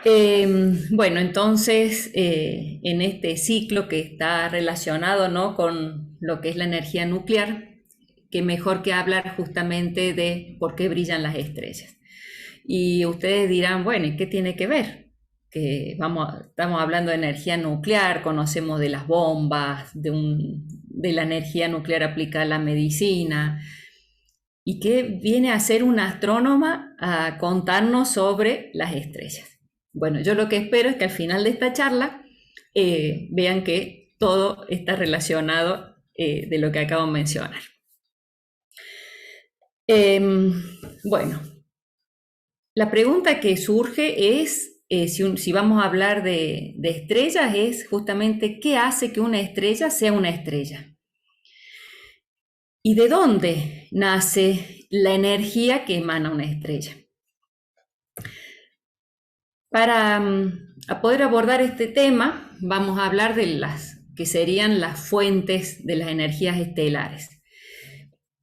Bueno, entonces, en este ciclo que está relacionado, ¿no?, con lo que es la energía nuclear, qué mejor que hablar justamente de por qué brillan las estrellas. Y ustedes dirán, bueno, ¿y qué tiene que ver? Que estamos hablando de energía nuclear, conocemos de las bombas, de la energía nuclear aplicada a la medicina. ¿Y qué viene a ser una astrónoma a contarnos sobre las estrellas? Bueno, yo lo que espero es que al final de esta charla vean que todo está relacionado de lo que acabo de mencionar. Bueno, la pregunta que surge es, si vamos a hablar de estrellas, es justamente qué hace que una estrella sea una estrella. ¿Y de dónde nace la energía que emana una estrella? Para poder abordar este tema, vamos a hablar de las que serían las fuentes de las energías estelares,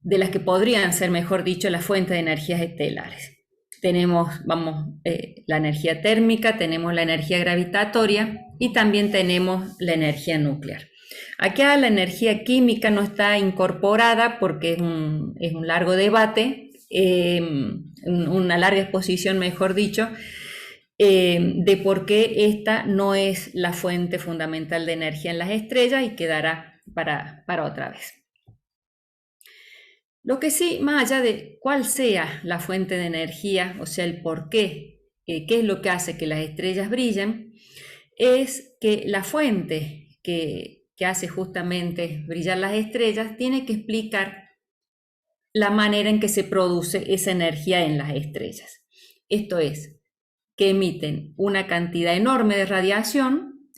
de las que podrían ser, mejor dicho, las fuentes de energías estelares. Tenemos, la energía térmica, tenemos la energía gravitatoria y también tenemos la energía nuclear. Acá la energía química no está incorporada porque es un largo debate, una larga exposición, mejor dicho, de por qué esta no es la fuente fundamental de energía en las estrellas y quedará para otra vez. Lo que sí, más allá de cuál sea la fuente de energía, o sea, el por qué, qué es lo que hace que las estrellas brillen, es que la fuente que hace justamente brillar las estrellas tiene que explicar la manera en que se produce esa energía en las estrellas. Esto es, que emiten una cantidad enorme de radiación,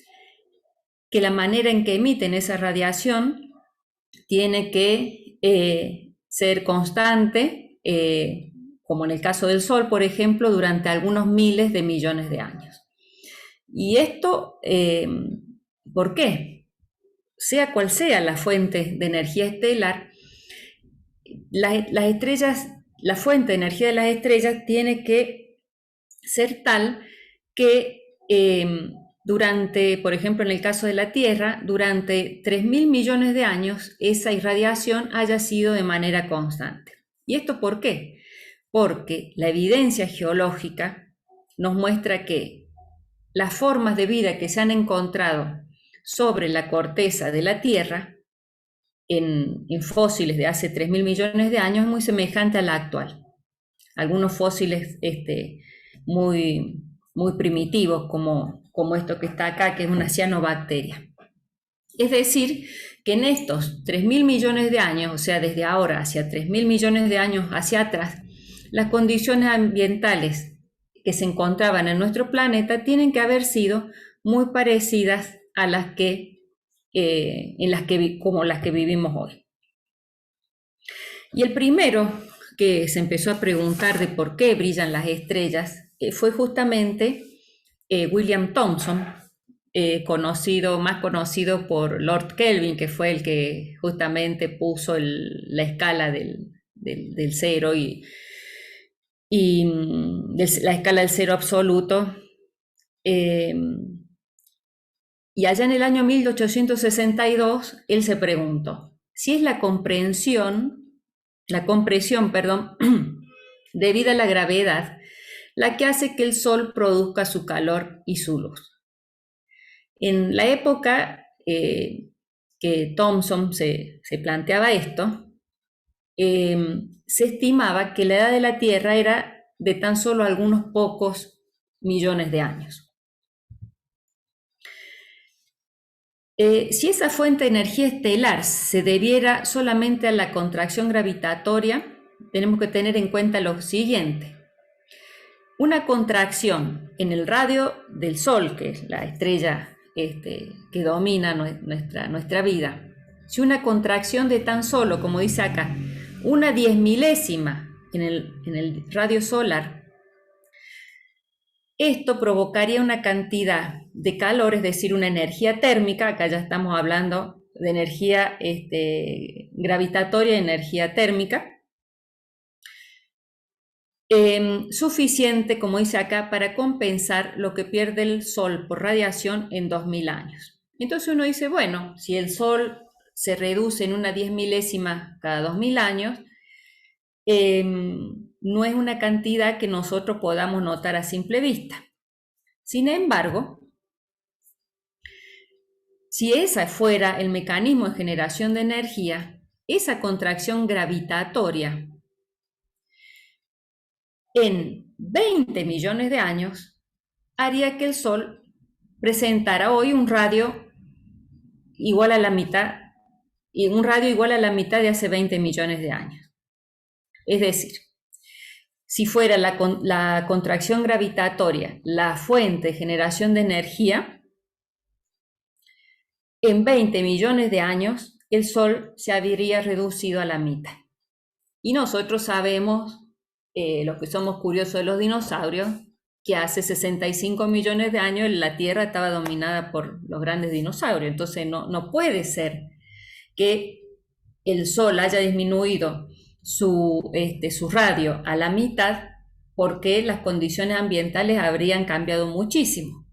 que la manera en que emiten esa radiación tiene que ser constante, como en el caso del Sol, por ejemplo, durante algunos miles de millones de años. Y esto, ¿por qué? Sea cual sea la fuente de energía estelar, las estrellas, la fuente de energía de las estrellas tiene que ser tal que durante, por ejemplo, en el caso de la Tierra, durante 3.000 millones de años, esa irradiación haya sido de manera constante. ¿Y esto por qué? Porque la evidencia geológica nos muestra que las formas de vida que se han encontrado sobre la corteza de la Tierra en fósiles de hace 3.000 millones de años es muy semejante a la actual. Algunos fósiles muy primitivos, como esto que está acá, que es una cianobacteria. Es decir, que en estos 3.000 millones de años, o sea, desde ahora hacia 3.000 millones de años hacia atrás, las condiciones ambientales que se encontraban en nuestro planeta tienen que haber sido muy parecidas a las como las que vivimos hoy. Y el primero que se empezó a preguntar de por qué brillan las estrellas fue justamente William Thomson, más conocido por Lord Kelvin, que fue el que justamente puso la escala del cero la escala del cero absoluto. Y allá en el año 1862, él se preguntó si es la compresión, perdón, debido a la gravedad, la que hace que el Sol produzca su calor y su luz. En la época que Thomson se planteaba esto, se estimaba que la edad de la Tierra era de tan solo algunos pocos millones de años. Si esa fuente de energía estelar se debiera solamente a la contracción gravitatoria, tenemos que tener en cuenta lo siguiente. Una contracción en el radio del Sol, que es la estrella que domina nuestra vida, si una contracción de tan solo, como dice acá, una 10.000ª en el radio solar, esto provocaría una cantidad de calor, es decir, una energía térmica, acá ya estamos hablando de energía gravitatoria y energía térmica, suficiente, como dice acá, para compensar lo que pierde el Sol por radiación en 2000 años. Entonces uno dice, bueno, si el Sol se reduce en una 10 milésima cada 2000 años, no es una cantidad que nosotros podamos notar a simple vista. Sin embargo, si ese fuera el mecanismo de generación de energía, esa contracción gravitatoria en 20 millones de años haría que el Sol presentara hoy un radio igual a la mitad, y un radio igual a la mitad de hace 20 millones de años. Es decir, si fuera la contracción gravitatoria la fuente de generación de energía, en 20 millones de años el Sol se habría reducido a la mitad. Y nosotros sabemos, los que somos curiosos de los dinosaurios, que hace 65 millones de años la Tierra estaba dominada por los grandes dinosaurios. Entonces no puede ser que el Sol haya disminuido su radio a la mitad porque las condiciones ambientales habrían cambiado muchísimo.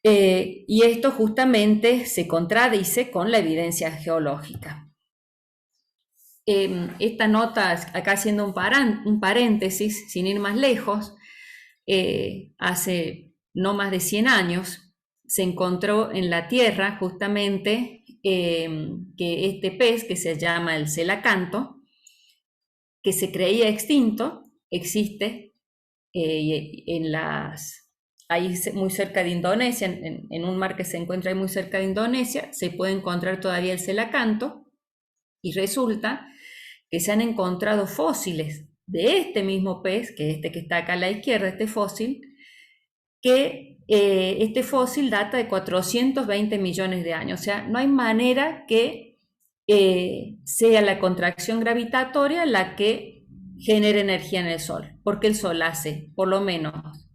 Y esto justamente se contradice con la evidencia geológica. Esta nota, acá haciendo un paréntesis, sin ir más lejos, hace no más de 100 años se encontró en la Tierra justamente que este pez, que se llama el celacanto, que se creía extinto, existe ahí muy cerca de Indonesia, en un mar que se encuentra ahí muy cerca de Indonesia, se puede encontrar todavía el celacanto, y resulta que se han encontrado fósiles de este mismo pez, que está acá a la izquierda, este fósil, que este fósil data de 420 millones de años. O sea, no hay manera que sea la contracción gravitatoria la que genere energía en el Sol, porque el Sol hace, por lo menos,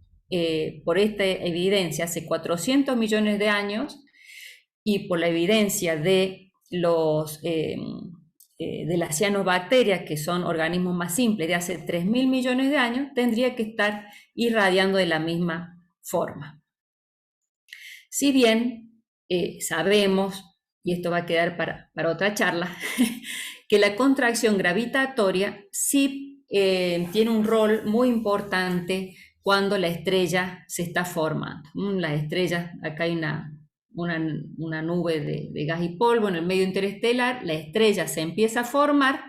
por esta evidencia, hace 400 millones de años, y por la evidencia de de las cianobacterias, que son organismos más simples de hace 3.000 millones de años, tendría que estar irradiando de la misma forma. Si bien sabemos, y esto va a quedar para otra charla, que la contracción gravitatoria sí tiene un rol muy importante cuando la estrella se está formando. Las estrellas, acá hay una nube de gas y polvo en el medio interestelar, la estrella se empieza a formar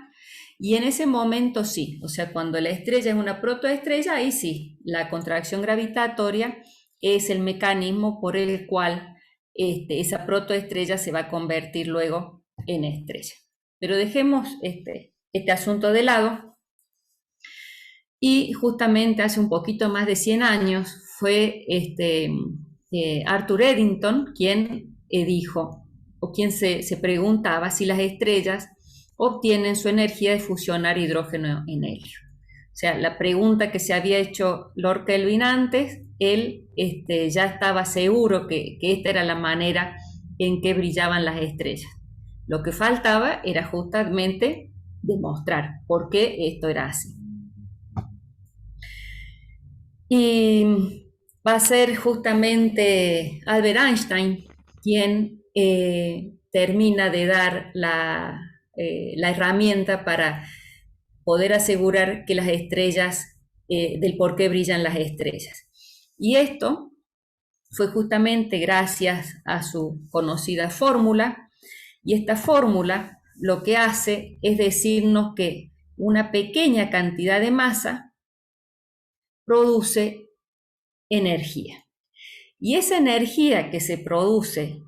y en ese momento sí, o sea, cuando la estrella es una protoestrella, ahí sí, la contracción gravitatoria es el mecanismo por el cual esa protoestrella se va a convertir luego en estrella. Pero dejemos este asunto de lado. Y justamente hace un poquito más de 100 años fue Arthur Eddington quien dijo, o quien se preguntaba si las estrellas obtienen su energía de fusionar hidrógeno en helio. O sea, la pregunta que se había hecho Lord Kelvin antes, él ya estaba seguro que esta era la manera en que brillaban las estrellas. Lo que faltaba era justamente demostrar por qué esto era así. Y va a ser justamente Albert Einstein quien termina de dar la herramienta para poder asegurar que las estrellas, del por qué brillan las estrellas. Y esto fue justamente gracias a su conocida fórmula, y esta fórmula lo que hace es decirnos que una pequeña cantidad de masa produce energía. Y esa energía que se produce,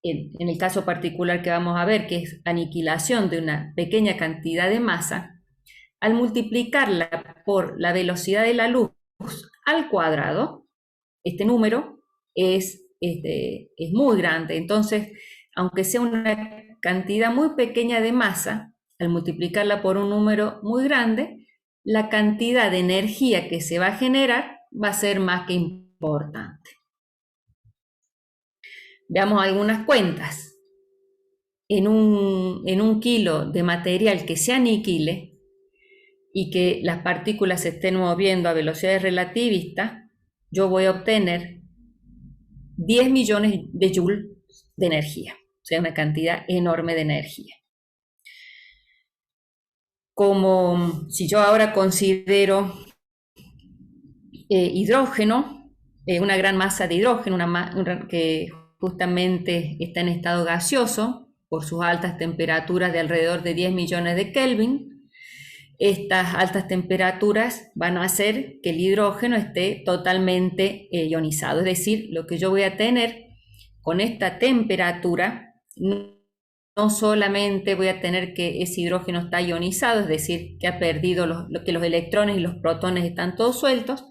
en el caso particular que vamos a ver, que es aniquilación de una pequeña cantidad de masa, al multiplicarla por la velocidad de la luz al cuadrado, este número es muy grande. Entonces, aunque sea una cantidad muy pequeña de masa, al multiplicarla por un número muy grande, la cantidad de energía que se va a generar va a ser más que importante. Veamos algunas cuentas. En un kilo de material que se aniquile, y que las partículas se estén moviendo a velocidades relativistas, yo voy a obtener 10 millones de joules de energía, o sea, una cantidad enorme de energía. Como si yo ahora considero hidrógeno, una gran masa de hidrógeno, que justamente está en estado gaseoso por sus altas temperaturas de alrededor de 10 millones de Kelvin. Estas altas temperaturas van a hacer que el hidrógeno esté totalmente ionizado, es decir, lo que yo voy a tener con esta temperatura, no solamente voy a tener que ese hidrógeno está ionizado, es decir, que ha perdido que los electrones y los protones están todos sueltos,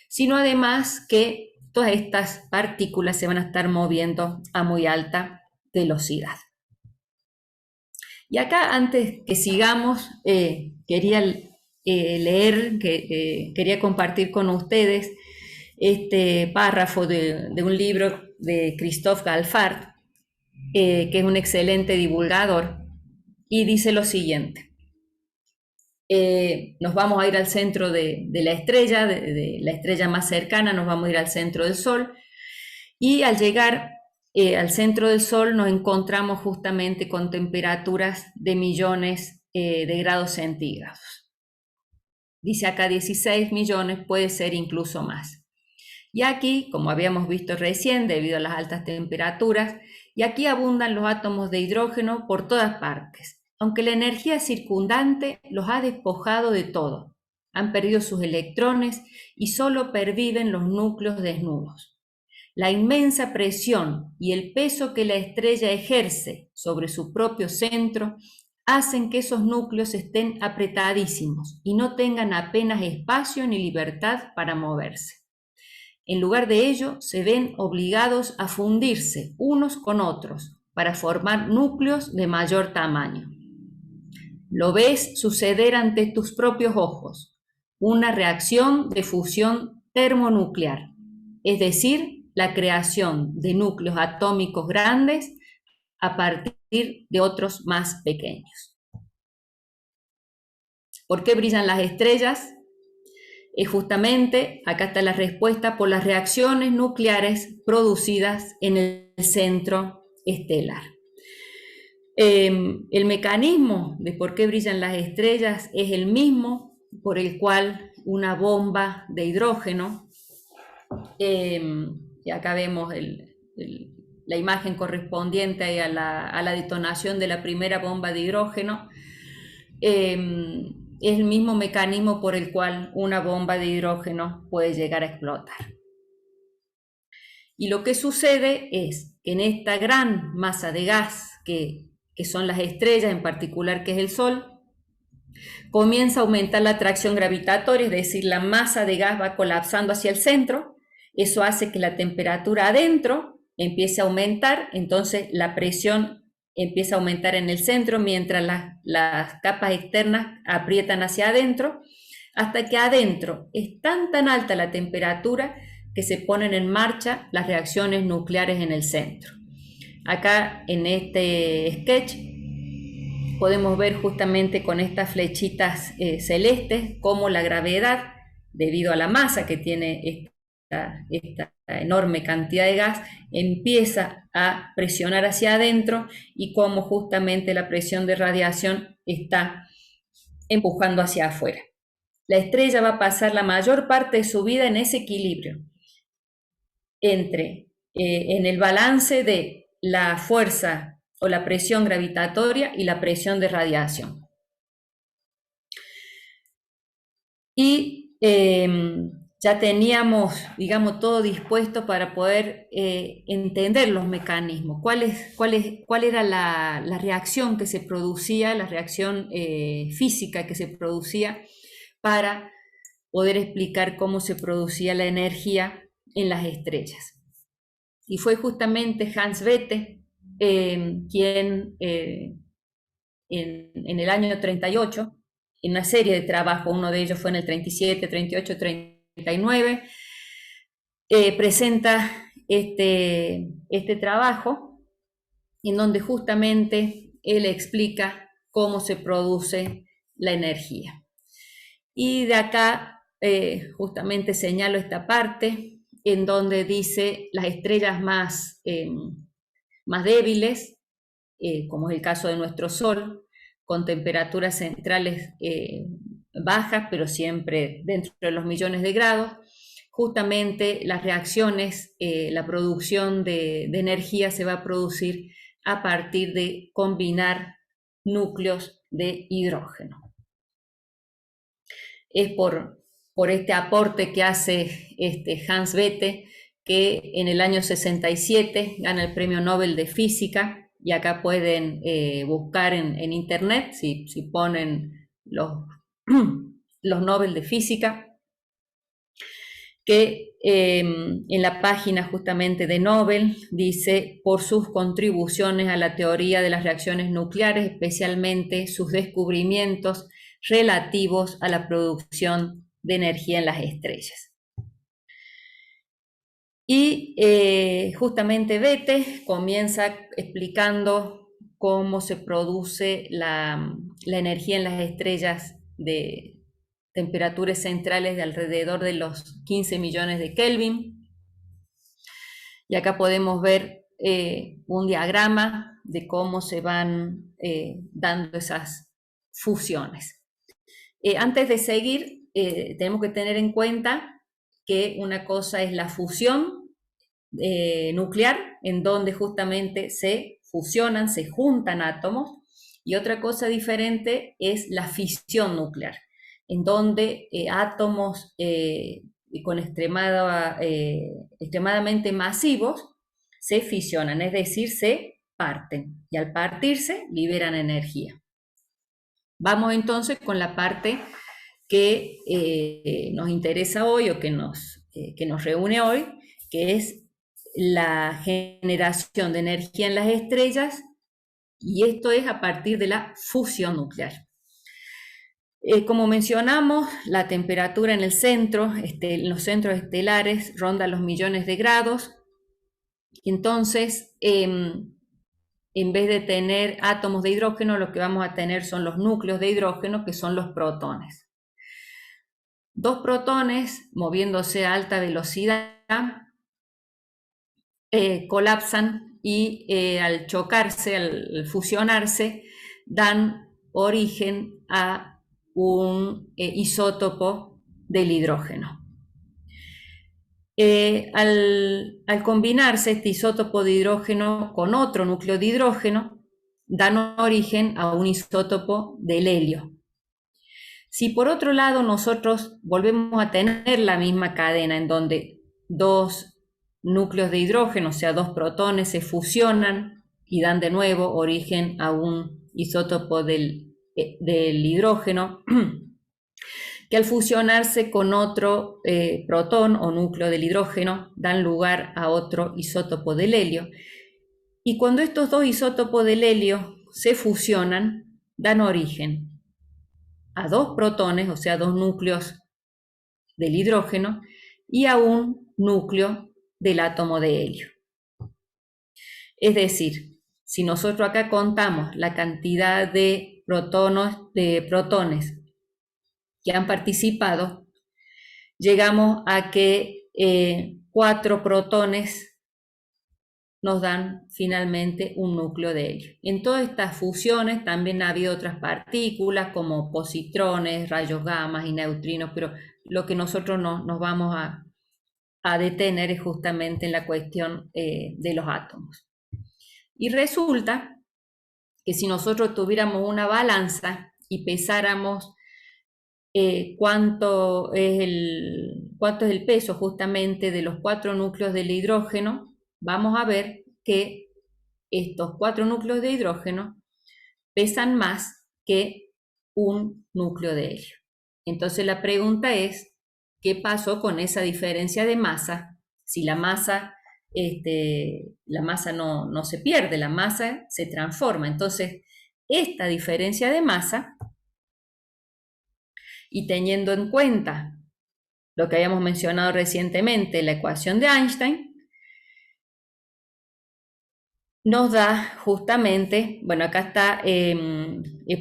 sino además que todas estas partículas se van a estar moviendo a muy alta velocidad. Y acá, antes que sigamos, quería leer, quería compartir con ustedes este párrafo de un libro de Christophe Galfard, que es un excelente divulgador, y dice lo siguiente. Nos vamos a ir al centro de la estrella, de la estrella más cercana, nos vamos a ir al centro del Sol, y al llegar al centro del Sol nos encontramos justamente con temperaturas de millones de grados centígrados. Dice acá 16 millones, puede ser incluso más. Y aquí, como habíamos visto recién, debido a las altas temperaturas, y aquí abundan los átomos de hidrógeno por todas partes, aunque la energía circundante los ha despojado de todo. Han perdido sus electrones y solo perviven los núcleos desnudos. La inmensa presión y el peso que la estrella ejerce sobre su propio centro hacen que esos núcleos estén apretadísimos y no tengan apenas espacio ni libertad para moverse. En lugar de ello, se ven obligados a fundirse unos con otros para formar núcleos de mayor tamaño. Lo ves suceder ante tus propios ojos, una reacción de fusión termonuclear, es decir, la creación de núcleos atómicos grandes a partir de otros más pequeños. ¿Por qué brillan las estrellas? Justamente, acá está la respuesta, por las reacciones nucleares producidas en el centro estelar. El mecanismo de por qué brillan las estrellas es el mismo por el cual una bomba de hidrógeno, y acá vemos la imagen correspondiente a la detonación de la primera bomba de hidrógeno, es el mismo mecanismo por el cual una bomba de hidrógeno puede llegar a explotar. Y lo que sucede es que en esta gran masa de gas que son las estrellas, en particular que es el Sol, comienza a aumentar la atracción gravitatoria, es decir, la masa de gas va colapsando hacia el centro. Eso hace que la temperatura adentro empiece a aumentar, entonces la presión empieza a aumentar en el centro mientras las capas externas aprietan hacia adentro, hasta que adentro es tan alta la temperatura que se ponen en marcha las reacciones nucleares en el centro. Acá en este sketch podemos ver justamente con estas flechitas celestes cómo la gravedad, debido a la masa que tiene esta enorme cantidad de gas, empieza a presionar hacia adentro y cómo justamente la presión de radiación está empujando hacia afuera. La estrella va a pasar la mayor parte de su vida en ese equilibrio entre en el balance de la fuerza o la presión gravitatoria y la presión de radiación. Y ya teníamos, digamos, todo dispuesto para poder entender los mecanismos, cuál era la reacción que se producía, la reacción física que se producía para poder explicar cómo se producía la energía en las estrellas. Y fue justamente Hans Bethe quien en el año 38, en una serie de trabajos, uno de ellos fue en el 37, 38, 39, presenta este trabajo en donde justamente él explica cómo se produce la energía. Y de acá justamente señalo esta parte en donde dice las estrellas más débiles, como es el caso de nuestro Sol, con temperaturas centrales bajas, pero siempre dentro de los millones de grados. Justamente las reacciones, la producción de energía se va a producir a partir de combinar núcleos de hidrógeno. Es por este aporte que hace Hans Bethe, que en el año 67 gana el Premio Nobel de Física, y acá pueden buscar en internet, si ponen los Nobel de Física, que en la página justamente de Nobel dice, por sus contribuciones a la teoría de las reacciones nucleares, especialmente sus descubrimientos relativos a la producción de energía en las estrellas. Y justamente Bethe comienza explicando cómo se produce la energía en las estrellas de temperaturas centrales de alrededor de los 15 millones de Kelvin. Y acá podemos ver un diagrama de cómo se van dando esas fusiones. Antes de seguir, tenemos que tener en cuenta que una cosa es la fusión nuclear, en donde justamente se fusionan, se juntan átomos, y otra cosa diferente es la fisión nuclear, en donde átomos con extremadamente masivos se fisionan, es decir, se parten, y al partirse liberan energía. Vamos entonces con la parte que nos interesa hoy, o que nos reúne hoy, que es la generación de energía en las estrellas, y esto es a partir de la fusión nuclear. Como mencionamos, la temperatura en el centro, en los centros estelares, ronda los millones de grados. Entonces, en vez de tener átomos de hidrógeno, lo que vamos a tener son los núcleos de hidrógeno, que son los protones. Dos protones, moviéndose a alta velocidad, colapsan y al chocarse, al fusionarse, dan origen a un isótopo del hidrógeno. Al combinarse este isótopo de hidrógeno con otro núcleo de hidrógeno, dan origen a un isótopo del helio. Si por otro lado nosotros volvemos a tener la misma cadena en donde dos núcleos de hidrógeno, o sea, dos protones, se fusionan y dan de nuevo origen a un isótopo del hidrógeno, que al fusionarse con otro protón o núcleo del hidrógeno dan lugar a otro isótopo del helio. Y cuando estos dos isótopos del helio se fusionan, dan origen a dos protones, o sea, dos núcleos del hidrógeno, y a un núcleo del átomo de helio. Es decir, si nosotros acá contamos la cantidad de protones que han participado, llegamos a que 4 protones nos dan finalmente un núcleo de helio. En todas estas fusiones también ha habido otras partículas como positrones, rayos gamma y neutrinos, pero lo que nosotros nos vamos a detener es justamente en la cuestión de los átomos. Y resulta que si nosotros tuviéramos una balanza y pesáramos cuánto es el peso justamente de los 4 núcleos del hidrógeno, vamos a ver que estos 4 núcleos de hidrógeno pesan más que un núcleo de helio. Entonces la pregunta es, ¿qué pasó con esa diferencia de masa? Si la masa no se pierde, la masa se transforma. Entonces, esta diferencia de masa, y teniendo en cuenta lo que habíamos mencionado recientemente, la ecuación de Einstein, nos da justamente, bueno, acá está, he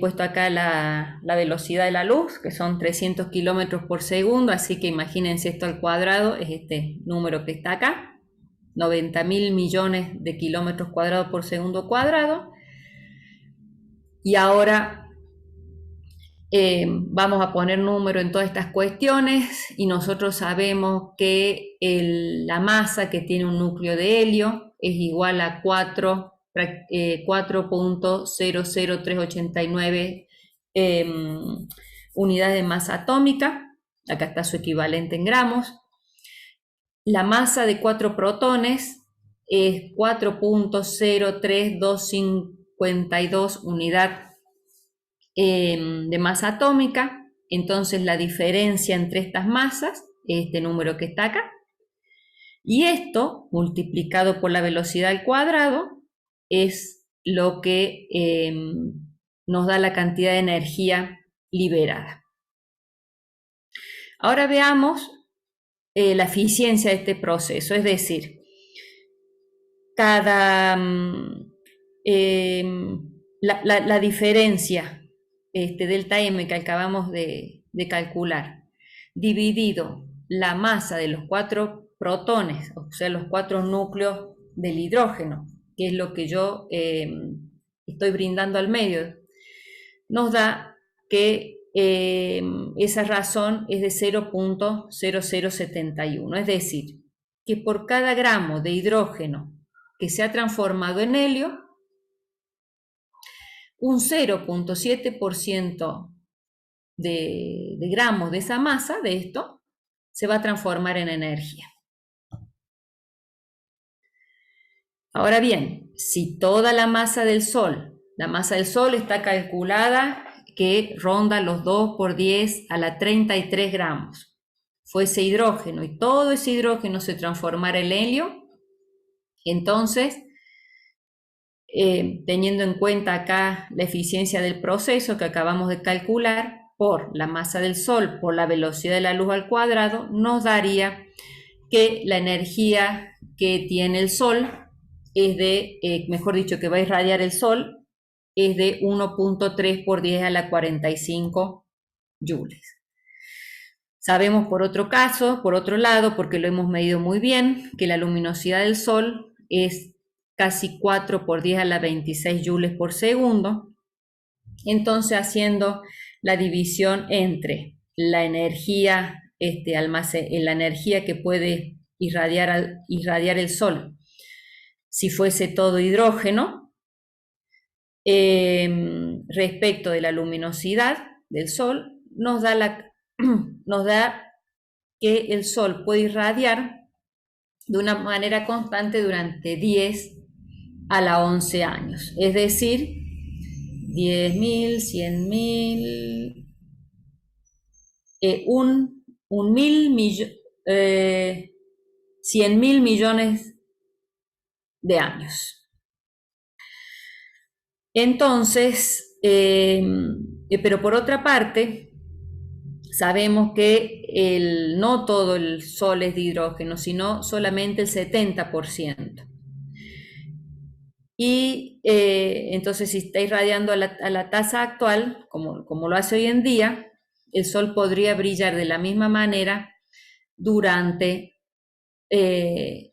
puesto acá la velocidad de la luz, que son 300 kilómetros por segundo, así que imagínense esto al cuadrado, es este número que está acá, 90.000 millones de kilómetros cuadrados por segundo cuadrado. Y ahora vamos a poner número en todas estas cuestiones y nosotros sabemos que la masa que tiene un núcleo de helio es igual a 4.00389 unidades de masa atómica. Acá está su equivalente en gramos. La masa de 4 protones es 4.03252 unidades de masa atómica. Entonces la diferencia entre estas masas es este número que está acá. Y esto, multiplicado por la velocidad al cuadrado, es lo que nos da la cantidad de energía liberada. Ahora veamos la eficiencia de este proceso, es decir, cada la diferencia delta M que acabamos de calcular, dividido la masa de los 4 protones, o sea, los 4 núcleos del hidrógeno, que es lo que yo estoy brindando al medio, nos da que esa razón es de 0.0071, es decir, que por cada gramo de hidrógeno que se ha transformado en helio, un 0.7% de gramos de esa masa, de esto, se va a transformar en energía. Ahora bien, si toda la masa del Sol está calculada que ronda los 2 por 10 a la 33 gramos, fuese hidrógeno y todo ese hidrógeno se transformara en helio, entonces, teniendo en cuenta acá la eficiencia del proceso que acabamos de calcular, por la masa del Sol, por la velocidad de la luz al cuadrado, nos daría que la energía que tiene el Sol es de, mejor dicho, que va a irradiar el Sol, es de 1.3 por 10 a la 45 joules. Sabemos por otro lado, porque lo hemos medido muy bien, que la luminosidad del Sol es casi 4 por 10 a la 26 joules por segundo. Entonces, haciendo la división entre la energía, la energía que puede irradiar el Sol, si fuese todo hidrógeno, respecto de la luminosidad del Sol, nos da que el Sol puede irradiar de una manera constante durante 10 a la 11 años, es decir, 10.000, 100.000, 100.000 millones de años. Entonces, pero por otra parte, sabemos que no todo el Sol es de hidrógeno, sino solamente el 70%. Y entonces, si está irradiando a la tasa actual, como lo hace hoy en día, el Sol podría brillar de la misma manera durante 10.000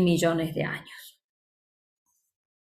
millones de años.